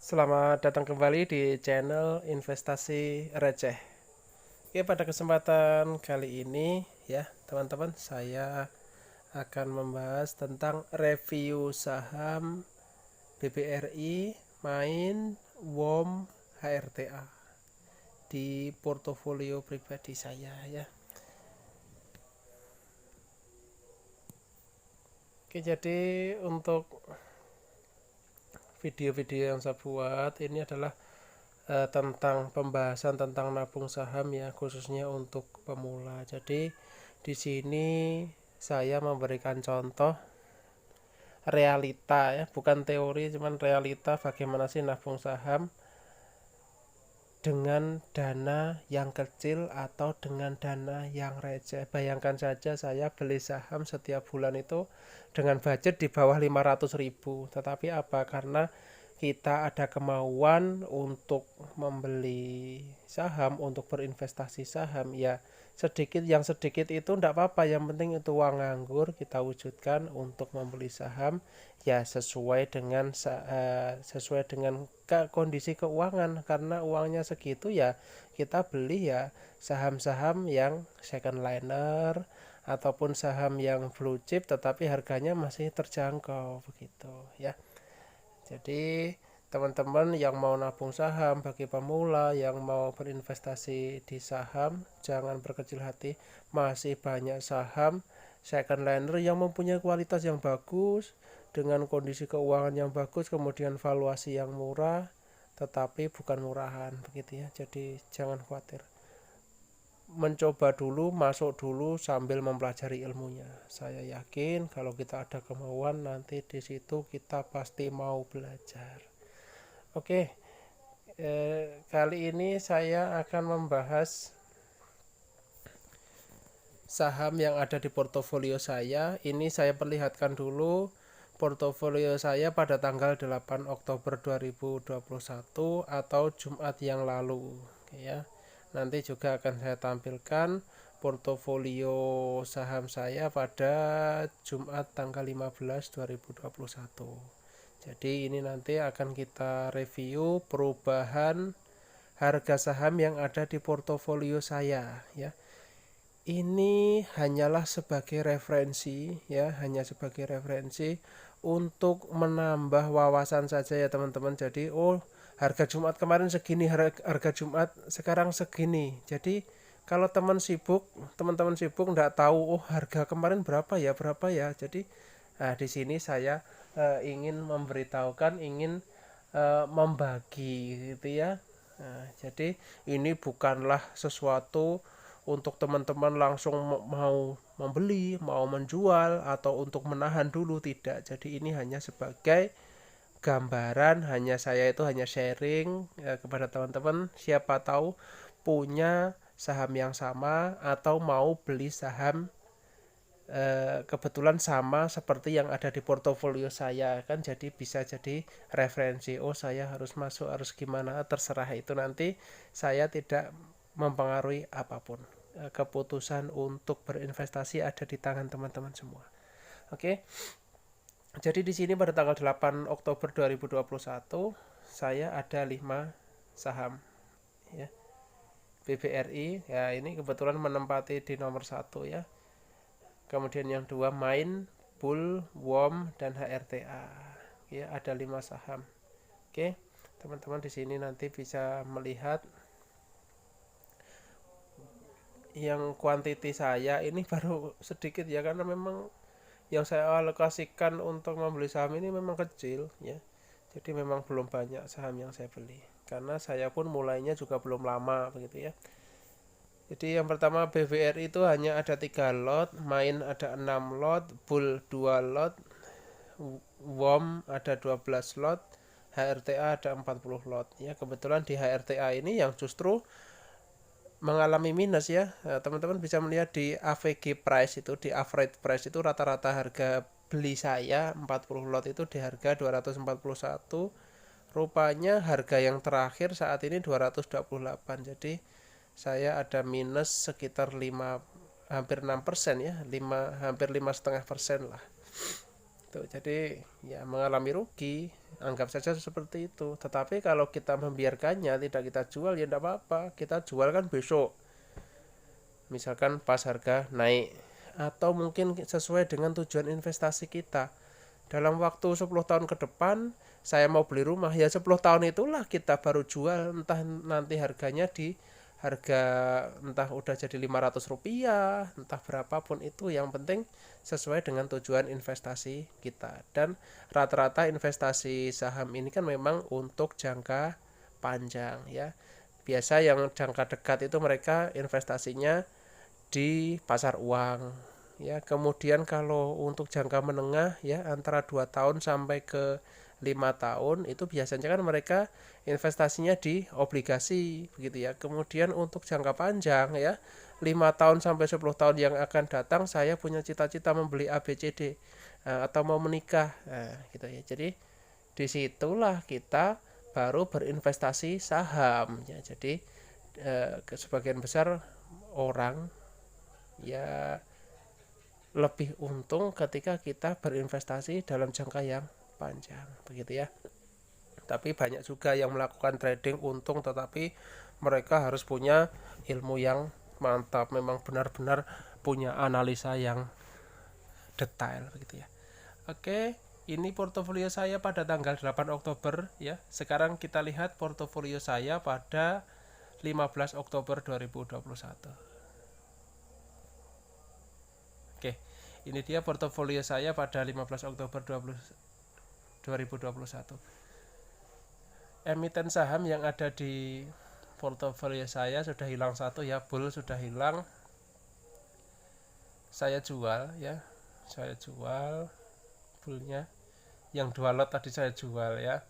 Selamat datang kembali di channel Investasi Receh. Oke, pada kesempatan kali ini ya, teman-teman, saya akan membahas tentang review saham BBRI, Main, WOM, HRTA di portofolio pribadi saya ya. Oke, jadi untuk video-video yang saya buat ini adalah tentang pembahasan tentang nabung saham ya, khususnya untuk pemula. Jadi di sini saya memberikan contoh realita ya, bukan teori, cuman realita bagaimana sih nabung saham dengan dana yang kecil atau dengan dana yang receh. Bayangkan saja saya beli saham setiap bulan itu dengan budget di bawah 500.000. Tetapi apa? Karena kita ada kemauan untuk membeli saham, untuk berinvestasi saham, ya sedikit itu enggak apa-apa, yang penting itu uang nganggur kita wujudkan untuk membeli saham ya sesuai dengan kondisi keuangan. Karena uangnya segitu ya kita beli ya saham-saham yang second liner ataupun saham yang blue chip tetapi harganya masih terjangkau begitu ya. Jadi teman-teman yang mau nabung saham, bagi pemula yang mau berinvestasi di saham, jangan berkecil hati. Masih banyak saham second liner yang mempunyai kualitas yang bagus, dengan kondisi keuangan yang bagus, kemudian valuasi yang murah, tetapi bukan murahan begitu ya. Jadi jangan khawatir, mencoba dulu, masuk dulu sambil mempelajari ilmunya. Saya yakin kalau kita ada kemauan, nanti di situ kita pasti mau belajar. Oke, kali ini saya akan membahas saham yang ada di portofolio saya. Ini saya perlihatkan dulu portofolio saya pada tanggal 8 Oktober 2021 atau Jumat yang lalu ya. Nanti juga akan saya tampilkan portofolio saham saya pada Jumat tanggal 15 2021. Jadi ini nanti akan kita review perubahan harga saham yang ada di portofolio saya ya. Ini hanyalah sebagai referensi ya, hanya sebagai referensi untuk menambah wawasan saja ya teman-teman. Jadi harga Jumat kemarin segini, harga Jumat sekarang segini. Jadi kalau teman-teman sibuk nggak tahu harga kemarin berapa ya. Jadi di sini saya ingin memberitahukan, ingin membagi gitu ya. Jadi ini bukanlah sesuatu untuk teman-teman langsung mau membeli, mau menjual, atau untuk menahan dulu, tidak. Jadi ini hanya sebagai gambaran, saya itu hanya sharing kepada teman-teman, siapa tahu punya saham yang sama atau mau beli saham kebetulan sama seperti yang ada di portofolio saya kan, jadi bisa jadi referensi. Saya harus masuk, harus gimana, terserah, itu nanti saya tidak mempengaruhi apapun. Keputusan untuk berinvestasi ada di tangan teman-teman semua. Oke. Jadi di sini pada tanggal 8 Oktober 2021 saya ada 5 saham ya. BBRI ya, ini kebetulan menempati di nomor 1 ya. Kemudian yang 2 Main, Bull, WOM, dan HRTA ya, ada 5 saham. Oke, teman-teman di sini nanti bisa melihat yang kuantiti saya ini baru sedikit ya, karena memang yang saya alokasikan untuk membeli saham ini memang kecil ya. Jadi memang belum banyak saham yang saya beli, karena saya pun mulainya juga belum lama begitu ya. Jadi yang pertama BVR itu hanya ada 3 lot, Main ada 6 lot, Bull 2 lot, WOM ada 12 lot, HRTA ada 40 lot ya. Kebetulan di HRTA ini yang justru mengalami minus ya. Teman-teman bisa melihat di AVG price itu, di average price itu rata-rata harga beli saya 40 lot itu di harga 241. Rupanya harga yang terakhir saat ini 228. Jadi saya ada minus sekitar 5, hampir 6% ya, hampir 5,5% lah. Tuh, jadi ya mengalami rugi, anggap saja seperti itu. Tetapi kalau kita membiarkannya tidak kita jual ya tidak apa-apa, kita jual kan besok, misalkan pas harga naik, atau mungkin sesuai dengan tujuan investasi kita. Dalam waktu 10 tahun ke depan saya mau beli rumah, ya 10 tahun itulah kita baru jual, entah nanti harganya di harga entah udah jadi 500 rupiah, entah berapapun itu, yang penting sesuai dengan tujuan investasi kita. Dan rata-rata investasi saham ini kan memang untuk jangka panjang ya. Biasa yang jangka dekat itu mereka investasinya di pasar uang ya. Kemudian kalau untuk jangka menengah ya antara 2 tahun sampai ke 5 tahun itu biasanya kan mereka investasinya di obligasi begitu ya. Kemudian untuk jangka panjang ya 5 tahun sampai 10 tahun yang akan datang saya punya cita-cita membeli ABCD atau mau menikah gitu ya. Jadi disitulah kita baru berinvestasi saham ya. Jadi sebagian besar orang ya lebih untung ketika kita berinvestasi dalam jangka yang panjang begitu ya. Tapi banyak juga yang melakukan trading untung, tetapi mereka harus punya ilmu yang mantap, memang benar-benar punya analisa yang detail begitu ya. Oke, ini portofolio saya pada tanggal 8 Oktober ya. Sekarang kita lihat portofolio saya pada 15 Oktober 2021. Oke, ini dia portofolio saya pada 15 Oktober 2021. Emiten saham yang ada di portofolio saya sudah hilang satu ya, Bull sudah hilang. Saya jual ya, saya jual Bullnya. Yang 2 lot tadi saya jual ya.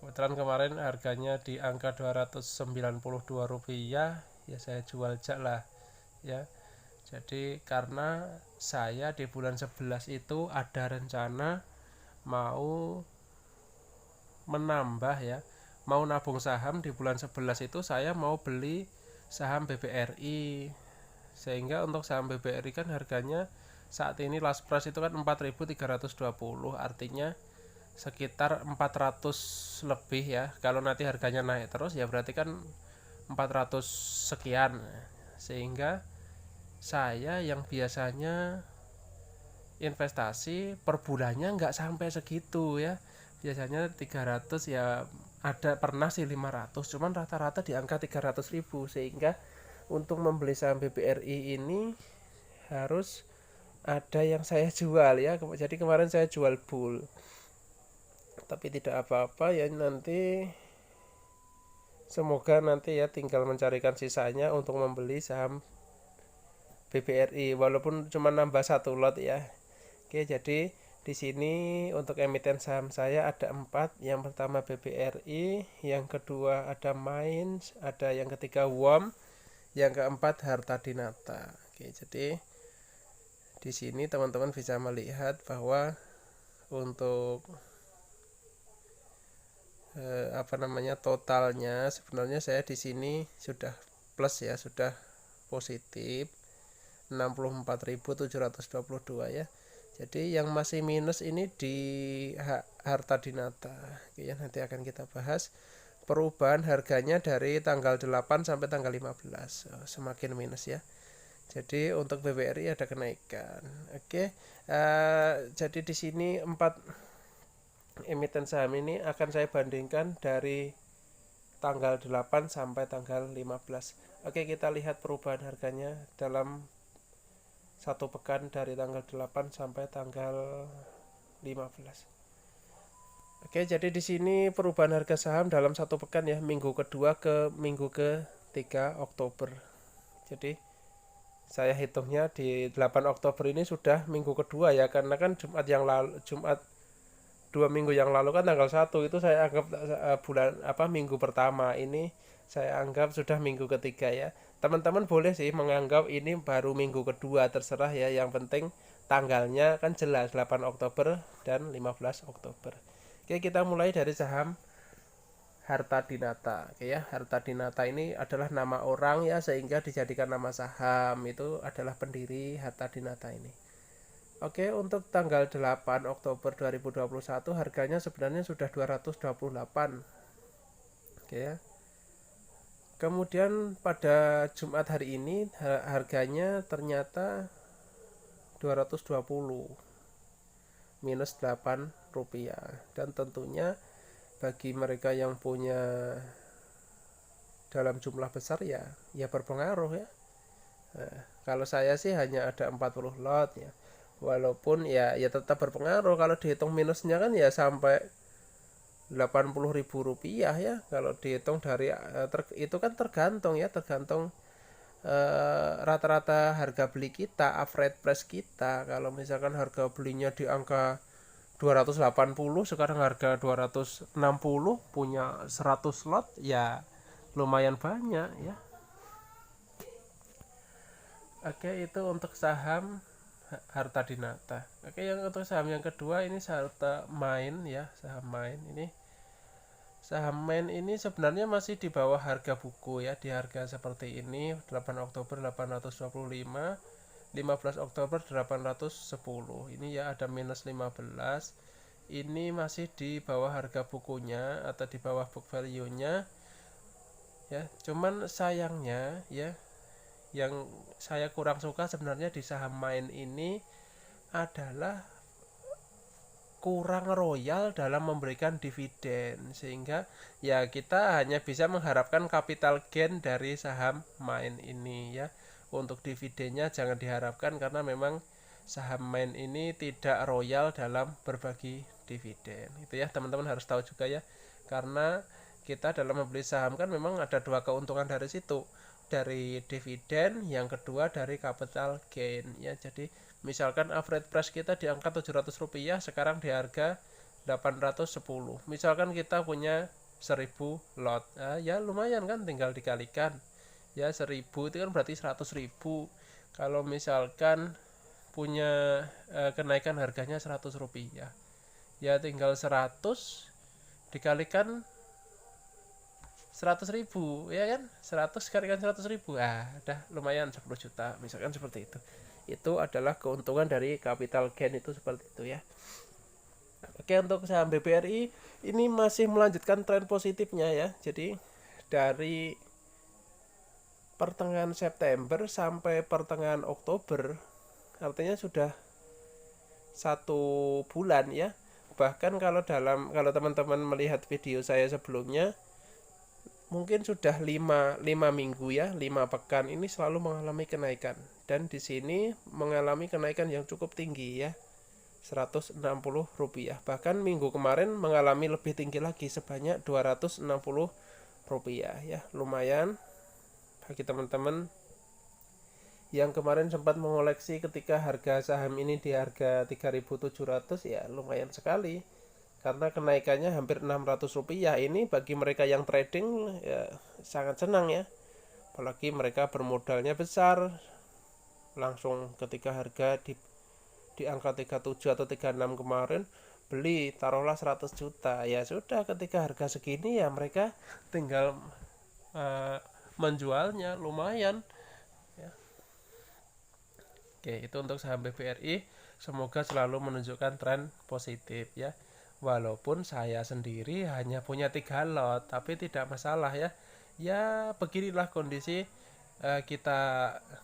Kebetulan kemarin harganya di angka 292 rupiah ya, saya jual aja lah ya. Jadi karena saya di bulan 11 itu ada rencana mau menambah ya, mau nabung saham. Di bulan 11 itu saya mau beli saham BBRI, sehingga untuk saham BBRI kan harganya saat ini last price itu kan 4.320, artinya sekitar 400 lebih ya. Kalau nanti harganya naik terus ya berarti kan 400 sekian, sehingga saya yang biasanya investasi per bulannya nggak sampai segitu ya, biasanya 300 ya, ada pernah sih 500, cuman rata-rata di angka 300.000, sehingga untuk membeli saham BBRI ini harus ada yang saya jual ya. Jadi kemarin saya jual Bull, tapi tidak apa-apa ya, nanti semoga nanti ya tinggal mencarikan sisanya untuk membeli saham BBRI walaupun cuma nambah 1 lot ya. Oke, jadi di sini untuk emiten saham saya ada 4. Yang pertama BBRI, yang kedua ada Mainz, ada yang ketiga WOM, yang keempat Harta Dinata. Oke, jadi di sini teman-teman bisa melihat bahwa untuk totalnya sebenarnya saya di sini sudah plus ya, sudah positif 64.722 ya. Jadi yang masih minus ini di Harta Dinata. Oke ya, nanti akan kita bahas perubahan harganya dari tanggal 8 sampai tanggal 15. Semakin minus ya. Jadi untuk BBRI ada kenaikan. Oke. Jadi di sini 4 emiten saham ini akan saya bandingkan dari tanggal 8 sampai tanggal 15. Oke, kita lihat perubahan harganya dalam 1 pekan dari tanggal 8 sampai tanggal 15. Oke, jadi di sini perubahan harga saham dalam 1 pekan ya, minggu kedua ke minggu ke-3 Oktober. Jadi saya hitungnya di 8 Oktober ini sudah minggu kedua ya, karena kan Jumat 2 minggu yang lalu kan tanggal 1 itu saya anggap minggu pertama, ini saya anggap sudah minggu ketiga ya. Teman-teman boleh sih menganggap ini baru minggu kedua, terserah ya, yang penting tanggalnya kan jelas 8 Oktober dan 15 Oktober. Oke, kita mulai dari saham Harta Dinata. Oke ya, Harta Dinata ini adalah nama orang ya, sehingga dijadikan nama saham, itu adalah pendiri Harta Dinata ini. Oke, untuk tanggal 8 Oktober 2021 harganya sebenarnya sudah 228. Oke ya. Kemudian pada Jumat hari ini harganya ternyata 220 minus 8 rupiah. Dan tentunya bagi mereka yang punya dalam jumlah besar ya berpengaruh ya. Nah, kalau saya sih hanya ada 40 lot ya. Walaupun ya tetap berpengaruh, kalau dihitung minusnya kan ya sampai 80.000 rupiah ya. Kalau dihitung dari itu kan tergantung rata-rata harga beli kita, average price kita. Kalau misalkan harga belinya di angka 280, sekarang harga 260, punya 100 lot ya lumayan banyak ya. Oke, itu untuk saham harta dinata. Oke, yang untuk saham yang kedua ini harta main ya, saham main ini. Saham main ini sebenarnya masih di bawah harga buku ya, di harga seperti ini 8 Oktober 825, 15 Oktober 810. Ini ya ada minus 15. Ini masih di bawah harga bukunya atau di bawah book value-nya ya. Cuman sayangnya ya, yang saya kurang suka sebenarnya di saham main ini adalah kurang royal dalam memberikan dividen, sehingga ya kita hanya bisa mengharapkan capital gain dari saham main ini ya. Untuk dividennya jangan diharapkan karena memang saham main ini tidak royal dalam berbagi dividen. Itu ya teman-teman harus tahu juga ya. Karena kita dalam membeli saham kan memang ada dua keuntungan dari situ, dari dividen, yang kedua dari capital gain ya. Jadi misalkan average price kita di angka 700 rupiah, sekarang di harga 810. Misalkan kita punya 1000 lot, ya lumayan kan, tinggal dikalikan ya. 1000 itu kan berarti 100.000. Kalau misalkan punya kenaikan harganya 100 rupiah ya, tinggal 100 dikalikan 100.000 ya kan, 100 kalikan 100.000, udah lumayan 10 juta misalkan seperti itu. Itu adalah keuntungan dari capital gain, itu seperti itu ya. Oke, untuk saham BBRI ini masih melanjutkan tren positifnya ya. Jadi dari pertengahan September sampai pertengahan Oktober, artinya sudah 1 bulan ya. Bahkan kalau teman-teman melihat video saya sebelumnya, mungkin sudah 5 minggu ya, 5 pekan ini selalu mengalami kenaikan. Dan di sini mengalami kenaikan yang cukup tinggi ya, 160 rupiah. Bahkan minggu kemarin mengalami lebih tinggi lagi, sebanyak 260 rupiah ya. Lumayan bagi teman-teman yang kemarin sempat mengoleksi ketika harga saham ini di harga 3.700, ya lumayan sekali karena kenaikannya hampir 600 rupiah. Ini bagi mereka yang trading ya sangat senang ya, apalagi mereka bermodalnya besar. Langsung ketika harga di angka 37 atau 36 kemarin beli, taruhlah 100 juta, ya sudah, ketika harga segini ya mereka tinggal menjualnya, lumayan ya. Oke, itu untuk saham BBRI. Semoga selalu menunjukkan tren positif ya. Walaupun saya sendiri hanya punya 3 lot, tapi tidak masalah ya. Ya beginilah kondisi kita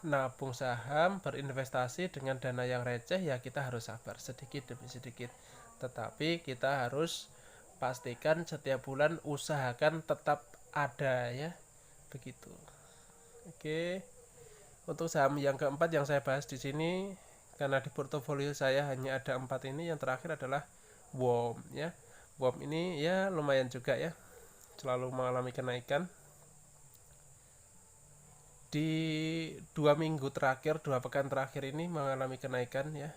nabung saham, berinvestasi dengan dana yang receh, ya kita harus sabar sedikit demi sedikit. Tetapi kita harus pastikan setiap bulan usahakan tetap ada ya. Begitu. Oke. Untuk saham yang keempat yang saya bahas di sini, karena di portofolio saya hanya ada 4 ini, yang terakhir adalah WOM ya. WOM ini ya lumayan juga ya, selalu mengalami kenaikan. Di 2 minggu terakhir, 2 pekan terakhir ini mengalami kenaikan ya,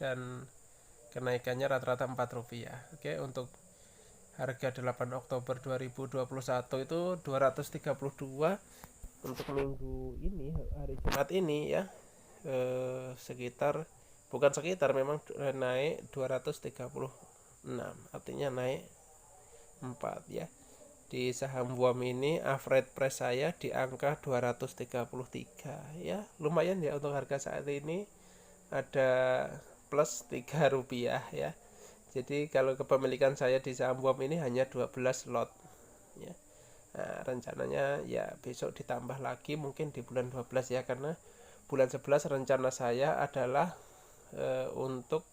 dan kenaikannya rata-rata 4 rupiah. Oke, untuk harga 8 Oktober 2021 itu 232. Untuk minggu ini, hari Jumat ini ya, memang naik 236, artinya naik 4 ya. Di saham WOM ini average price saya di angka 233 ya, lumayan ya untuk harga saat ini. ada plus 3 rupiah ya. Jadi kalau kepemilikan saya di saham WOM ini hanya 12 lot ya. Nah, rencananya ya besok ditambah lagi mungkin di bulan 12 ya, karena bulan 11 rencana saya adalah untuk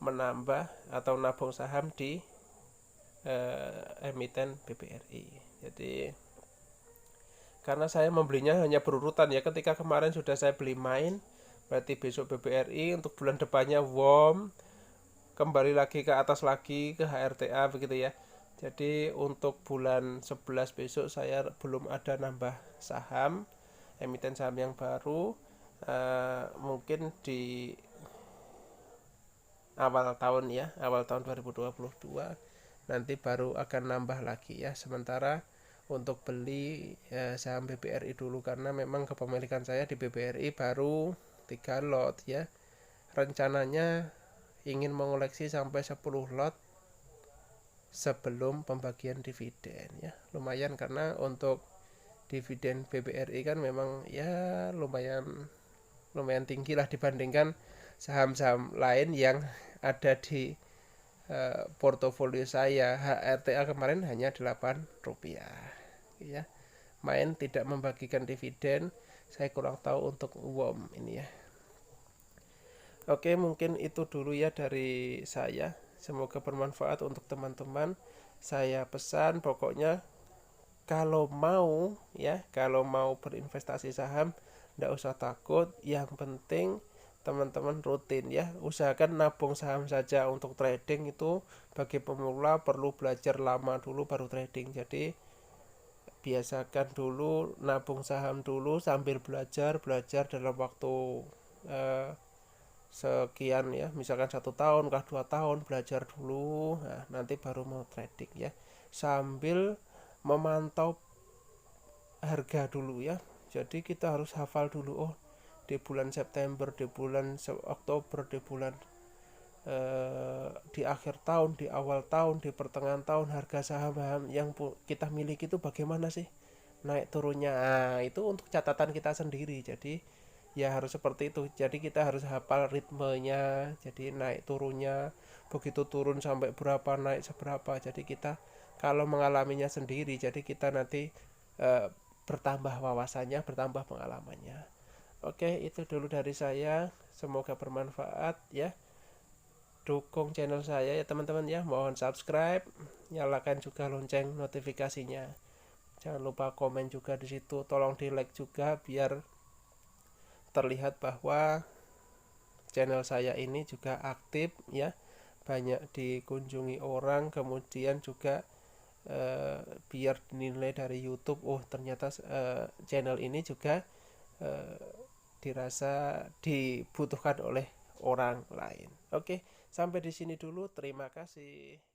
menambah atau nabung saham di emiten BBRI. Jadi karena saya membelinya hanya berurutan ya, ketika kemarin sudah saya beli main, berarti besok BBRI, untuk bulan depannya WOM, kembali lagi ke atas lagi ke HRTA begitu ya. Jadi untuk bulan 11 besok saya belum ada nambah saham, emiten saham yang baru. Mungkin di awal tahun ya, awal tahun 2022 nanti baru akan nambah lagi ya. Sementara untuk beli saham BBRI dulu, karena memang kepemilikan saya di BBRI baru 3 lot ya. Rencananya ingin mengoleksi sampai 10 lot sebelum pembagian dividen ya. Lumayan, karena untuk dividen BBRI kan memang ya lumayan tinggi lah dibandingkan saham-saham lain yang ada di portofolio saya. HRTA kemarin hanya 8 rupiah ya. Main tidak membagikan dividen, saya kurang tahu untuk WOM ini ya. Oke, mungkin itu dulu ya dari saya. Semoga bermanfaat untuk teman-teman. Saya pesan pokoknya kalau mau ya, kalau mau berinvestasi saham tidak usah takut. Yang penting teman-teman rutin ya. Usahakan nabung saham saja. Untuk trading itu bagi pemula perlu belajar lama dulu baru trading. Jadi biasakan dulu nabung saham dulu sambil belajar dalam waktu sekian ya, misalkan 1 tahun kah 2 tahun belajar dulu. Nah, nanti baru mau trading ya, sambil memantau harga dulu ya. Jadi kita harus hafal dulu, oh di bulan September, di bulan Oktober, di bulan di akhir tahun, di awal tahun, di pertengahan tahun, harga saham-saham yang kita miliki itu bagaimana sih naik turunnya. Nah, itu untuk catatan kita sendiri. Jadi ya harus seperti itu. Jadi kita harus hafal ritmenya, jadi naik turunnya, begitu turun sampai berapa, naik seberapa. Jadi kita kalau mengalaminya sendiri, jadi kita nanti bertambah wawasannya, bertambah pengalamannya. Oke, itu dulu dari saya. Semoga bermanfaat ya. Dukung channel saya ya teman-teman ya. Mohon subscribe, nyalakan juga lonceng notifikasinya. Jangan lupa komen juga di situ. Tolong di like juga biar terlihat bahwa channel saya ini juga aktif ya, banyak dikunjungi orang. Kemudian juga biar dinilai dari YouTube, oh ternyata channel ini juga dirasa dibutuhkan oleh orang lain. Oke, sampai di sini dulu. Terima kasih.